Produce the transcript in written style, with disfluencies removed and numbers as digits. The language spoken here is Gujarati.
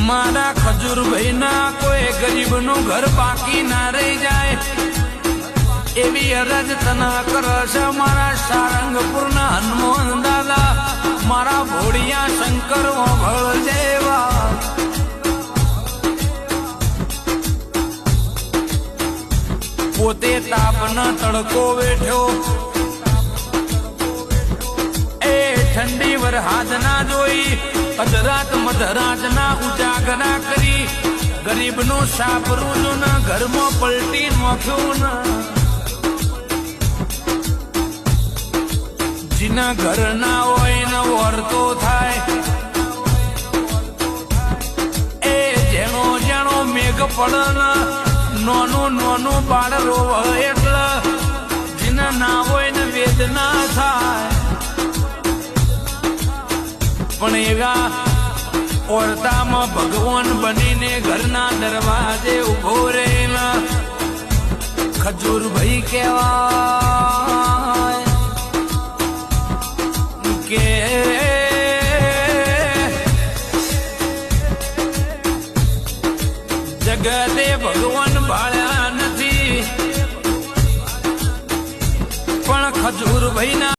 મારા ખજૂરભાઈ ના કોઈ ગરીબ નું ઘર બાકી ના રહી જાય એવી અરજ તના કરશે મારા સારંગપુર ના હનુમાન દાદા મારા ભોળિયા શંકર ભળ જેવા પોતે તાપના તડકો વેઠ્યો એ ઠંડી વરહાદ ના જોઈ અધરાત મધરાત ના ઉજાગરા કરી ગરીબ નું સાપરું ના ઘરમાં પલટી નોખ્યું ના જીના ઘર ના હોય ને વર્તો થાય એ જેનો જેનો મેઘ પડન નોનું નોનું બાળ રોવ એટલે જીના ના હોય ને વેદના થાય પણ એવા ઓરતામાં ભગવાન બનીને ઘરના દરવાજે ઉભો રહેલા ખજૂરભાઈ કહેવાય કે જગતે ભગવાન ભાળ્યા નથી પણ ખજૂરભાઈ ના